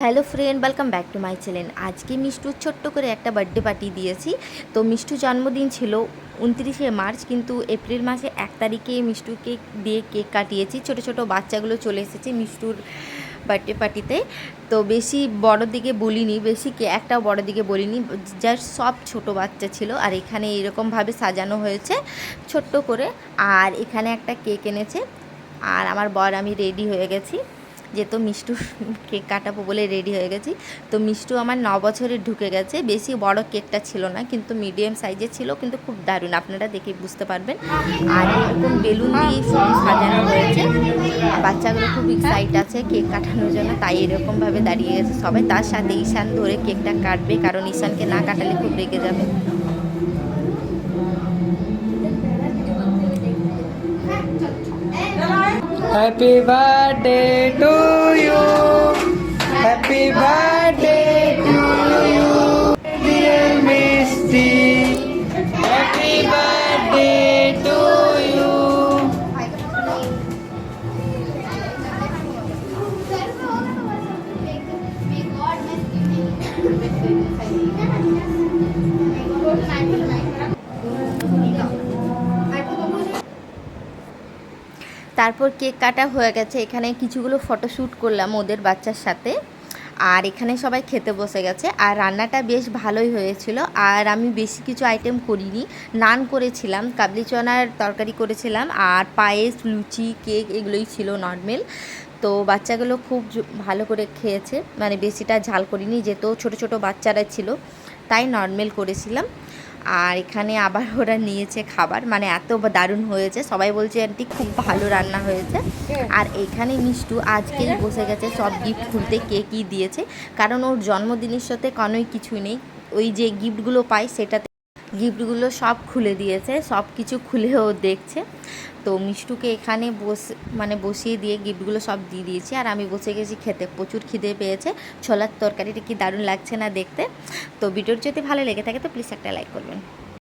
Hello friend, welcome back to my channel. আজকে মিষ্টুর ছোট্ট করে একটা বার্থডে পার্টি দিয়েছি। তো মিষ্টুর জন্মদিন ছিল 29শে মার্চ, কিন্তু এপ্রিল মাসে 1 তারিখে মিষ্টুকে দিয়ে কেক কাটিয়েছি। ছোট ছোট বাচ্চাগুলো চলে এসেছে মিষ্টুর বার্থডে পার্টিতে। তো বেশি বড় দিকে বলিনি, একটাও বড় দিকে বলিনি, জাস্ট সব ছোট বাচ্চা ছিল। আর এখানে এরকমভাবে সাজানো হয়েছে ছোট্ট করে। আর এখানে একটা কেক এনেছে, আর আমার বর আমি রেডি হয়ে গেছি, যেহেতু মিষ্টুর কেক কাটাবো বলে রেডি হয়ে গেছি। তো মিষ্টু আমার 9 বছরে ঢুকে গেছে। বেশি বড় কেকটা ছিল না, কিন্তু মিডিয়াম সাইজের ছিল, কিন্তু খুব দারুণ, আপনারা দেখে বুঝতে পারবেন। আর এরকম বেলুন দিয়ে শুধু সাজানো হয়েছে। বাচ্চাগুলো খুব এক্সাইট আছে কেক কাটানোর জন্য, তাই এরকমভাবে দাঁড়িয়ে গেছে সবাই। তার সাথে ঈশান ধরে কেকটা কাটবে, কারণ ঈশানকে না কাটালে খুব রেগে যাবে। Happy birthday to you. Happy birthday to you, dear Misty. Happy birthday to you. তারপর কেক কাটা হয়ে গেছে। এখানে কিছুগুলো ফটোশ্যুট করলাম ওদের বাচ্চার সাথে। আর এখানে সবাই খেতে বসে গেছে। আর রান্নাটা বেশ ভালোই হয়েছিল। আর আমি বেশি কিছু আইটেম করিনি, নান করেছিলাম, কাবলি চনার তরকারি করেছিলাম, আর পায়েস, লুচি, কেক এগুলোই ছিল নর্মাল। তো বাচ্চাগুলো খুব ভালো করে খেয়েছে, মানে বেশিটা ঝাল করিনি, যেহেতু ছোটো ছোটো বাচ্চারা ছিল, তাই নর্মাল করেছিলাম। আর এখানে আবার ওরা নিয়েছে খাবার, মানে এত দারুণ হয়েছে, সবাই বলছে আন্টি খুব ভালো রান্না হয়েছে। আর এখানে মিষ্টু আজকেই বসে গেছে সব গিফট খুলতে, কে কী দিয়েছে, কারণ ওর জন্মদিনের সাথে কোনোই কিছুই নেই। ওই যে গিফটগুলো পাই সেটাতে গিফটগুলো সব খুলে দিয়েছে, সব কিছু খুলে ও দেখছে। তো মিষ্টুকে এখানে বসিয়ে দিয়ে গিফটগুলো সব দিয়ে দিয়েছি। আর আমি বসে গেছি খেতে, প্রচুর খিদে পেয়েছে। ছোলার তরকারিটা কি দারুণ লাগছে না দেখতে। তো ভিডিওর যদি ভালো লেগে থাকে তো প্লিজ একটা লাইক করবেন।